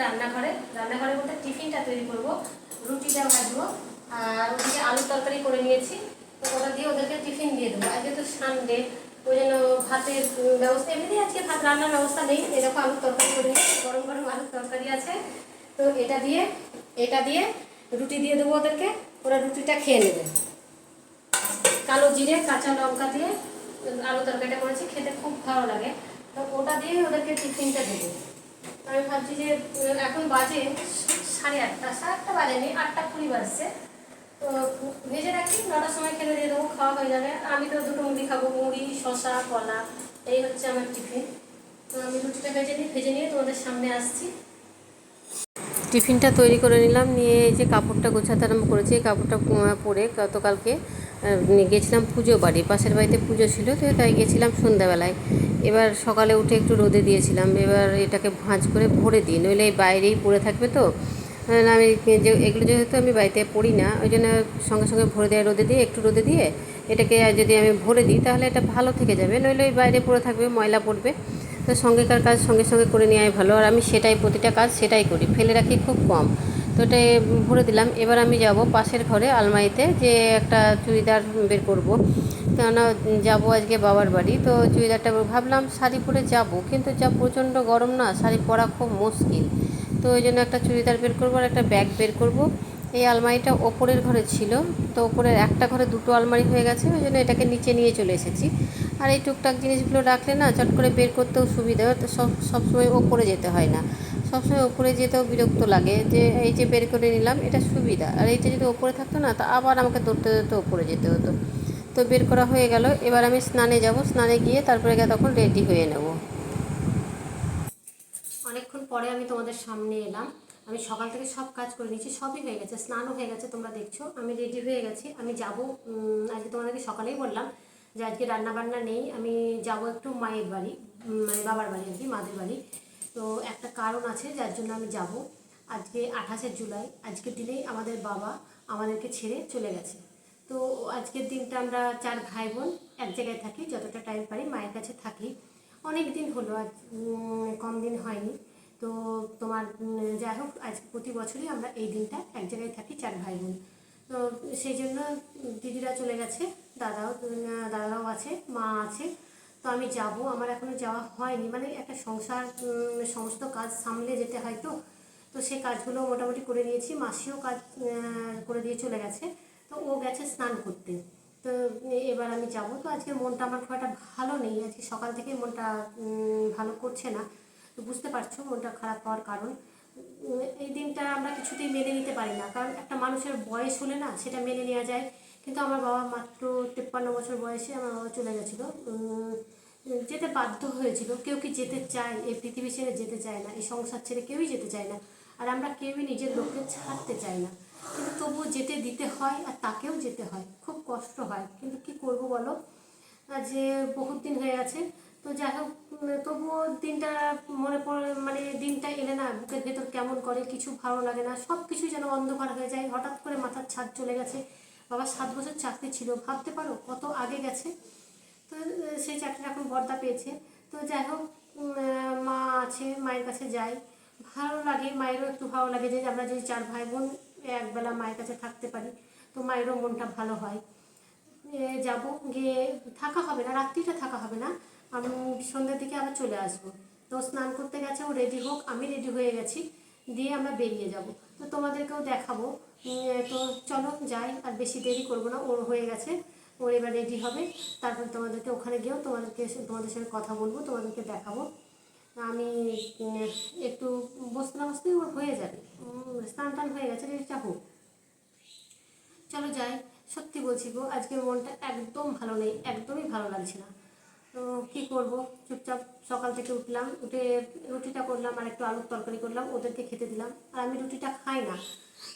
রান্নাঘরে বলতে টিফিনটা তৈরি করব, রুটিটা ভাজবো আর ওদিকে আলুর তরকারি করে নিয়েছি। তো ওটা দিয়ে ওদেরকে টিফিন দিয়ে দেবো। আজকে তো সানডে, ওই জন্য ভাতের ব্যবস্থা, এমনিতেই আজকে ভাত রান্নার ব্যবস্থা নেই। এরকম আলুর তরকারি করে নিয়েছি, গরম গরম আলুর তরকারি আছে। তো এটা দিয়ে রুটি দিয়ে দেবো ওদেরকে, ওরা রুটিটা খেয়ে নেবে। কালো জিরে কাঁচা লঙ্কা দিয়ে আলু তরকারিটা করেছি, খেতে খুব ভালো লাগে। তো ওটা দিয়ে ওদেরকে টিফিনটা দেবো। আমি ভাবছি যে এখন বাজে 8:30 বাজেনি, 8:20 বাজছে। তো ভেজে রাখি, 9টার সময় খেতে দিয়ে দেবো, খাওয়া হয়ে যাবে। আমি তো দুটো মুড়ি খাবো, মুড়ি শসা কলা, এই হচ্ছে আমার টিফিন। তো আমি রুটিটা ভেজে নিয়ে তোমাদের সামনে আসছি। টিফিনটা তৈরি করে নিলাম, নিয়ে এই যে কাপড়টা গোছাতে আরম্ভ করেছি। এই কাপড়টা পরে গতকালকে গেছিলাম পুজো বাড়ি, পাশের বাড়িতে পুজো ছিল, তো তাই গেছিলাম সন্ধ্যাবেলায়। এবার সকালে উঠে একটু রোদে দিয়েছিলাম, এবার এটাকে ভাঁজ করে ভরে দিই, নইলে এই বাইরেই পড়ে থাকবে। তো আমি এগুলো যেহেতু আমি বাড়িতে পড়ি না, ওই জন্য সঙ্গে সঙ্গে ভরে দেওয়া, রোদে দিয়ে একটু রোদে দিয়ে এটাকে যদি আমি ভরে দিই তাহলে এটা ভালো থেকে যাবে, নইলে ওই বাইরে পড়ে থাকবে, ময়লা পড়বে। তো সঙ্গেকার কাজ সঙ্গে সঙ্গে করে নেওয়াই ভালো, আর আমি প্রতিটা কাজ সেটাই করি, ফেলে রাখি খুব কম। তো এটাই ভরে দিলাম। এবার আমি যাব পাশের ঘরে আলমারিতে, যে একটা চুড়িদার বের করব, কেননা যাবো আজকে বাবার বাড়ি। তো চুড়িদারটা ভাবলাম শাড়ি পরে যাব, কিন্তু যা প্রচণ্ড গরম না, শাড়ি পরা খুব মুশকিল। তো ওই জন্য একটা চুড়িদার বের করবো আর একটা ব্যাগ বের করব। এই আলমারিটা ওপরের ঘরে ছিল, তো ওপরের একটা ঘরে দুটো আলমারি হয়ে গেছে, ওই জন্য এটাকে নিচে নিয়ে চলে এসেছি। আর এই টুকটাক জিনিসগুলো রাখলে না চট করে বের করতেও সুবিধা, তো সবসময় ওপরে যেতে হয় না। সবসময় ওপরে যেতেও বিরক্ত লাগে, যে এই যে বের করে নিলাম এটা সুবিধা, আর এইটা যদি ওপরে থাকতো না তা আবার আমাকে দৌড়তে দৌড়তে ওপরে যেতে হতো। তো বের করা হয়ে গেল। এবার আমি স্নানে যাব, স্নানে গিয়ে তারপরে তখন রেডি হয়ে নেব। অনেকক্ষণ পরে আমি তোমাদের সামনে এলাম। আমি সকাল থেকে সব কাজ করে নিয়েছি, সবই হয়ে গেছে, স্নানও হয়ে গেছে, তোমরা দেখছো আমি রেডি হয়ে গেছি। আমি যাব, আজকে তোমাদেরকে সকালেই বললাম যে আজকে রান্না বান্না নেই, আমি যাব একটু মায়ের বাড়ি, মানে বাবার বাড়ি আর কি, মাদের বাড়ি। তো একটা কারণ আছে যার জন্য আমি যাব। আজকে 28শে জুলাই, আজকের দিনেই আমাদের বাবা আমাদেরকে ছেড়ে চলে গেছে। তো আজকের দিনটা আমরা 4 ভাই বোন এক জায়গায় থাকি, যতটা টাইম পারি মায়ের কাছে থাকি। অনেক দিন হলো, আজ কম দিন হয়নি। তো তোমার যাই হোক, আজ প্রতি বছরই আমরা এই দিনটা এক জায়গায় থাকি 4 ভাই বোন। তো সেই জন্য দিদিরা চলে গেছে, দাদাও আছে, মা আছে। তো আমি যাব, আমার এখনও যাওয়া হয়নি, মানে একটা সংসার, সমস্ত কাজ সামলে যেতে হয়। তো তো সেই কাজগুলো মোটামুটি করে নিয়েছি, মাসিও কাজ করে দিয়ে চলে গেছে। তো ও গেছে স্নান করতে। তো এবার আমি যাব। তো আজকে মনটা আমার খুব একটা ভালো নেই, আজকে সকাল থেকে মনটা ভালো করছে না। তো বুঝতে পারছো মনটা খারাপ হওয়ার কারণ। এই দিনটা আমরা কিছুতেই মেনে নিতে পারি না, কারণ একটা মানুষের বয়স হলে না সেটা মেনে নেওয়া যায়। কিন্তু আমার বাবা মাত্র 53 বছর বয়সে আমার বাবা চলে গেছিলো, যেতে বাধ্য হয়েছিল। কেউ কি যেতে চায়? এই পৃথিবী ছেড়ে যেতে চায় না, এই সংসার ছেড়ে কেউই যেতে চায় না। আর আমরা কেউই নিজের লোককে ছাড়তে চাই না, কিন্তু তবুও যেতে দিতে হয়, আর তাকেও যেতে হয়, খুব কষ্ট হয়। কিন্তু কি করব বলো, যে বহুত দিন হয়ে গেছে। তো যাই হোক, তবুও দিনটা মনে পড়ে, মানে দিনটা এলে না বুকের ভেতর কেমন করে, কিছু ভালো লাগে না, সব কিছুই যেন অন্ধকার হয়ে যায়। হঠাৎ করে মাথার ছাদ চলে গেছে। বাবা 7 বছর চাকরি ছিল, ভাবতে পারো কত আগে গেছে। তো সেই চাকরিটা এখন বর্দা পেয়েছে। তো যাই হোক, মা আছে, মায়ের কাছে যাই, ভালো লাগে, মায়েরও একটু ভালো লাগে যে আমরা যে 4 ভাই বোন একবেলা মায়ের কাছে থাকতে পারি। তো মায়েরও মনটা ভালো হয়। যাব, গিয়ে থাকা হবে না, রাত্রিটা থাকা হবে না, আমি সন্ধ্যের দিকে আবার চলে আসবো। তো স্নান করতে গেছে, ও রেডি হোক, আমি রেডি হয়ে গেছি, দিয়ে আমরা বেরিয়ে যাব। তো তোমাদেরকেও দেখাবো। তো চলো যাই, আর বেশি দেরি করবো না, ওর হয়ে গেছে, ওর এবার রেডি হবে। তারপর তোমাদেরকে ওখানে গিয়েও তোমাদের সঙ্গে কথা বলবো, তোমাদেরকে দেখাবো। আমি একটু বসতে না বসতেই ওর হয়ে যাবে, স্নান টান হয়ে গেছে, রেডিটা হোক। চলো যাই। সত্যি বলছি গো, আজকে মনটা একদম ভালো নেই, একদমই ভালো লাগছে না। তো কী করবো, চুপচাপ সকাল থেকে উঠলাম, উঠে রুটিটা করলাম আর একটু আলুর তরকারি করলাম, ওদেরকে খেতে দিলাম। আর আমি রুটিটা খাই না,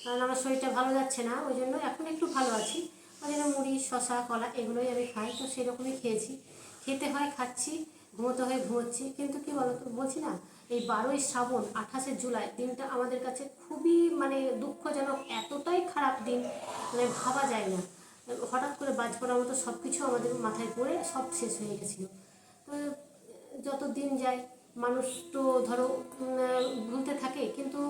কারণ আমার শরীরটা ভালো যাচ্ছে না, ওই জন্য এখন একটু ভালো আছি। ওই জন্য মুড়ি শসা কলা এগুলোই আমি খাই। তো সেরকমই খেয়েছি, খেতে হয় খাচ্ছি, ঘুমোতে হয় ঘুমোচ্ছি। কিন্তু কি বলতো, বলছি না, এই 12ই শ্রাবণ 28শে জুলাই দিনটা আমাদের কাছে খুবই মানে দুঃখজনক, এতটাই খারাপ দিন, মানে ভাবা যায় না। হঠাৎ করে বাজ পড়ার মতো সব কিছু আমাদের মাথায় পড়ে সব শেষ হয়ে গেছিলো। তো যত দিন যায় মানুষ তো ধরো ভুলতে থাকে, কিন্তু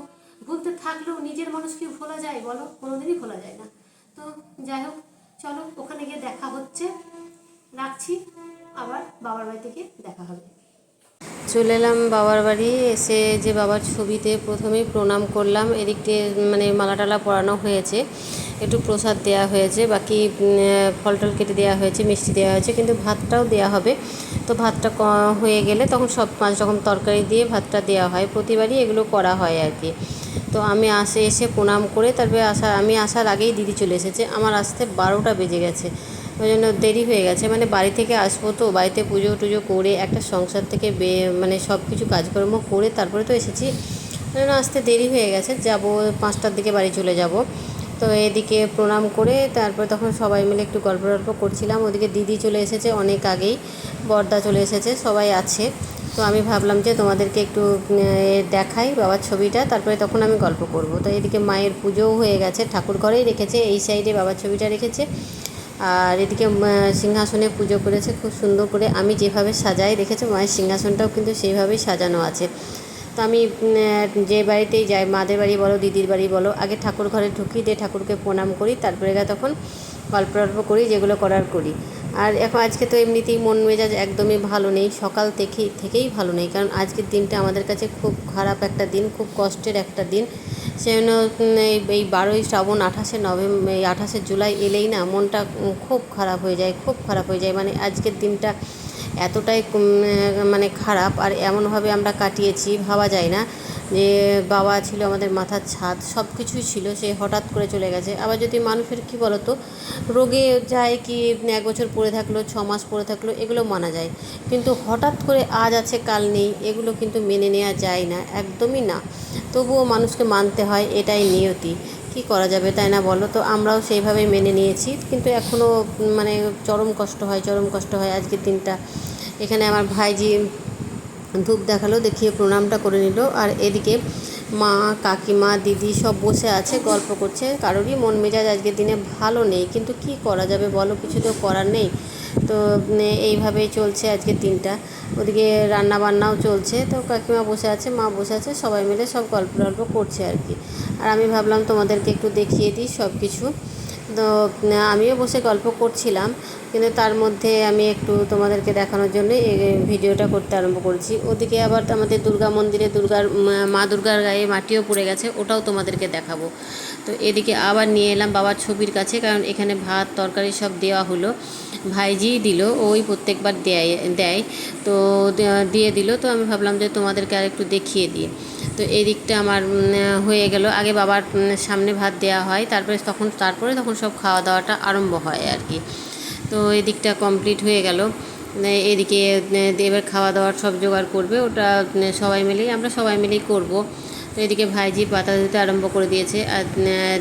ভুলতে থাকলেও নিজের মানুষ কি ভোলা যায় বলো? কোনোদিনই ভোলা যায় না। তো যাই হোক, চলো ওখানে গিয়ে দেখা হচ্ছে, রাখছি, আবার বাবার বাড়ি থেকে দেখা হবে। চলে এলাম বাবার বাড়ি। এসে যে বাবার ছবিতে প্রথমেই প্রণাম করলাম। এদিকটি মানে মালা টালা পরানো হয়েছে, একটু প্রসাদ দেওয়া হয়েছে, বাকি ফল টল কেটে দেওয়া হয়েছে, মিষ্টি দেওয়া হয়েছে, কিন্তু ভাতটাও দেওয়া হবে। তো ভাতটা হয়ে গেলে তখন সব 5 রকম তরকারি দিয়ে ভাতটা দেওয়া হয়, প্রতিবারই এগুলো করা হয় আর কি। তো আমি এসে প্রণাম করে তারপরে আমি আসার আগেই দিদি চলে এসেছে। আমার আসতে 12টা বেজে গেছে, ওই জন্য দেরি হয়ে গেছে। মানে বাড়ি থেকে আসবো তো, বাড়িতে পুজো টুজো করে একটা সংসার থেকে মানে সব কিছু কাজকর্ম করে তারপরে তো এসেছি, ওই জন্য আসতে দেরি হয়ে গেছে। যাব 5টার দিকে বাড়ি চলে যাব। তো এদিকে প্রণাম করে তারপরে তখন সবাই মিলে একটু গল্প টল্প করছিলাম। ওদিকে দিদি চলে এসেছে অনেক আগেই, বড়দা চলে এসেছে, সবাই আছে। তো আমি ভাবলাম যে তোমাদেরকে একটু দেখাই বাবার ছবিটা, তারপরে তখন আমি গল্প করব। তো এদিকে মায়ের পুজোও হয়ে গেছে, ঠাকুর ঘরেই রেখেছে, এই সাইডে বাবার ছবিটা রেখেছে। আর এদিকে সিংহাসনে পুজো করেছে খুব সুন্দর করে, আমি যেভাবে সাজাই রেখেছে মায়ের সিংহাসনটাও কিন্তু সেইভাবেই সাজানো আছে। তো আমি যে বাড়িতেই যাই, মাদের বাড়ি বলো দিদির বাড়ি বলো, আগে ঠাকুর ঘরে ঢুকি, দিয়ে ঠাকুরকে প্রণাম করি, তারপরে তখন গল্প টল্প করি, যেগুলো করার করি। আর এখন আজকে তো এমনিতেই মন মেজাজ একদমই ভালো নেই, সকাল থেকেই ভালো নেই, কারণ আজকের দিনটা আমাদের কাছে খুব খারাপ একটা দিন, খুব কষ্টের একটা দিন। সেজন্য এই 12ই শ্রাবণ, 28শে নভেম্বর, এই 28শে জুলাই এলেই না মনটা খুব খারাপ হয়ে যায়, খুব খারাপ হয়ে যায়। মানে আজকের দিনটা এতটাই মানে খারাপ, আর এমনভাবে আমরা কাটিয়েছি ভাবা যায় না। যে বাবা ছিল আমাদের মাথার ছাদ, সব কিছুই ছিল, সে হঠাৎ করে চলে গেছে। আবার যদি মানুষের কী বলো তো, রোগে যায় কি 1 বছর পড়ে থাকলো, 6 মাস পড়ে থাকলো, এগুলো মানা যায়, কিন্তু হঠাৎ করে আজ আছে কাল নেই, এগুলো কিন্তু মেনে নেওয়া যায় না, একদমই না। তবুও মানুষকে মানতে হয়, এটাই নিয়তি, কি করা যাবে তাই না বলো? তো আমরাও সেইভাবেই মেনে নিয়েছি, কিন্তু এখনও মানে চরম কষ্ট হয়, চরম কষ্ট হয় আজকের দিনটা। এখানে আমার ভাইজি ধূপ দেখালো, দেখিয়ে প্রণামটা করে নিল। আর এদিকে মা, কাকিমা, দিদি সব বসে আছে, গল্প করছে। কারোরই মন মেজাজ আজকের দিনে ভালো নেই, কিন্তু কি করা যাবে বলো, কিছু তো করার নেই। তো এইভাবেই চলছে আজকের দিনটা। ওদিকে রান্না বান্নাও চলছে, তো কাকিমা বসে আছে, মা বসে আছে, সবাই মিলে সব গল্প টল্প করছে আর কি। আর আমি ভাবলাম তোমাদেরকে একটু দেখিয়ে দিই সব কিছু। তো আমিও বসে গল্প করছিলাম, কিন্তু তার মধ্যে আমি একটু তোমাদেরকে দেখানোর জন্য এই ভিডিওটা করতে আরম্ভ করেছি। ওদিকে আবার আমাদের দুর্গা মন্দিরে মা দুর্গার গায়ে মাটিও পড়ে গেছে, ওটাও তোমাদেরকে দেখাবো। তো এদিকে আবার নিয়ে এলাম বাবার ছবির কাছে, কারণ এখানে ভাত তরকারি সব দেওয়া হলো, ভাইজিই দিল, ওই প্রত্যেকবার দেয়। তো দিয়ে দিল, তো আমি ভাবলাম যে তোমাদেরকে আর একটু দেখিয়ে দিই। তো এই দিকটা আমার হয়ে গেল। আগে বাবার সামনে ভাত দেওয়া হয়, তারপরে তখন সব খাওয়া দাওয়াটা আরম্ভ হয় আর কি। তো এই দিকটা কমপ্লিট হয়ে গেল। এদিকে এবার খাওয়া দাওয়ার সব জোগাড় করবে, ওটা আমরা সবাই মিলেই করব। তো এদিকে ভাইজি পাতা দিতে আরম্ভ করে দিয়েছে, আর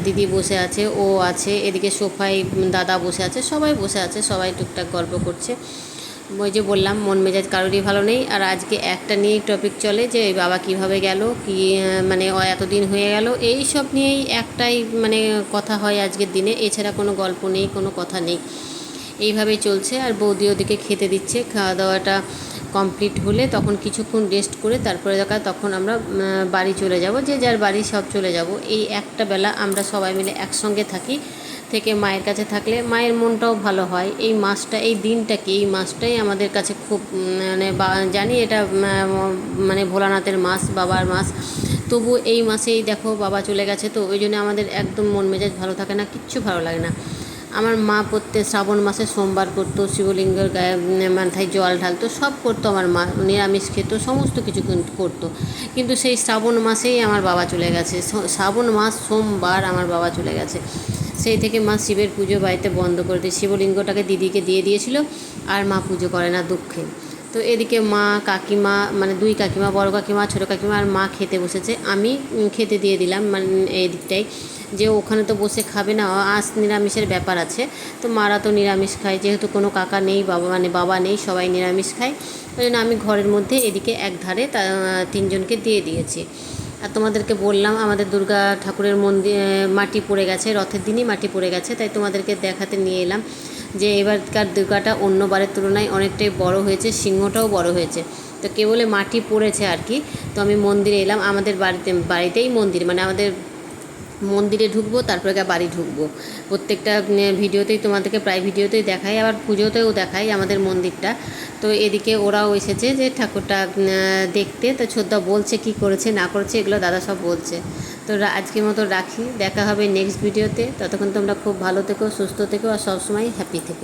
দিদি বসে আছে, ও আছে এদিকে সোফায়, দাদা বসে আছে, সবাই বসে আছে, সবাই টুকটাক গল্প করছে। ওই যে বললাম মন মেজাজ কারোরই ভালো নেই। আর আজকে একটা নিয়েই টপিক চলে, যে বাবা কিভাবে গেল, কি মানে এতদিন হয়ে গেল, এই সব নিয়েই একটাই মানে কথা হয় আজকের দিনে, এছাড়া কোনো গল্প নেই, কোনো কথা নেই। এইভাবেই চলছে। আর বৌদি ওদিকে খেতে দিচ্ছে, খাওয়া দাওয়াটা কমপ্লিট হলে তখন কিছুক্ষণ রেস্ট করে তারপরে তখন আমরা বাড়ি চলে যাব, যে যার বাড়ি সব চলে যাব। এই একটা বেলা আমরা সবাই মিলে একসঙ্গে থেকে মায়ের কাছে থাকলে মায়ের মনটাও ভালো হয়। এই মাসটাই আমাদের কাছে খুব মানে জানি এটা মানে ভোলানাথের মাস, বাবার মাস, তবু এই মাসেই দেখো বাবা চলে গেছে, তো ওই জন্য আমাদের একদম মন মেজাজ ভালো থাকে না, কিচ্ছু ভালো লাগে না। আমার মা প্রত্যেক শ্রাবণ মাসে সোমবার করতো, শিবলিঙ্গের গায়ে মাথায় জল ঢালতো, সব করতো আমার মা, নিরামিষ খেত, সমস্ত কিছু করতো। কিন্তু সেই শ্রাবণ মাসেই আমার বাবা চলে গেছে, শ্রাবণ মাস সোমবার আমার বাবা চলে গেছে। সেই থেকে মা শিবের পুজো বাড়িতে বন্ধ করে দিয়ে শিবলিঙ্গটাকে দিদিকে দিয়ে দিয়েছিল, আর মা পুজো করে না দুঃখে। তো এদিকে মা, কাকিমা, মানে 2 কাকিমা, বড় কাকিমা, ছোটো কাকিমা আর মা খেতে বসেছে। আমি খেতে দিয়ে দিলাম, মানে এই দিকটাই, যে ওখানে তো বসে খাবে না, আজ নিরামিষের ব্যাপার আছে। তো মারা তো নিরামিষ খায়, যেহেতু কোনো কাকা নেই, বাবা নেই, সবাই নিরামিষ খায়, ওই জন্য আমি ঘরের মধ্যে এদিকে একধারে 3 জনকে দিয়ে দিয়েছি। আর তোমাদেরকে বললাম আমাদের দুর্গা ঠাকুরের মন্দির মাটি পড়ে গেছে, রথের দিনই মাটি পড়ে গেছে, তাই তোমাদেরকে দেখাতে নিয়ে এলাম। যে এবারকার দুর্গাটা অন্য বারের তুলনায় অনেকটাই বড় হয়েছে, সিংহটাও বড় হয়েছে। তো কেবলে মাটি পড়েছে আর কি। তো আমি মন্দিরে এলাম, আমাদের বাড়িতেই মন্দির, মানে আমাদের মন্দিরে ঢুকবো, তারপরে বাড়ি ঢুকবো। প্রত্যেকটা ভিডিওতেই তোমাদেরকে, প্রায় ভিডিওতেই দেখাই, আবার পুজোতেও দেখাই আমাদের মন্দিরটা। তো এদিকে ওরাও এসেছে যে ঠাকুরটা দেখতে। তো ছোটদা বলছে কি করেছে না করেছে, এগুলো দাদা সব বলছে। তো আজকের মতো রাখি, দেখা হবে নেক্সট ভিডিওতে। ততক্ষণ তোমরা খুব ভালো থেকো, সুস্থ থেকো, আর সবসময় হ্যাপি থেকো।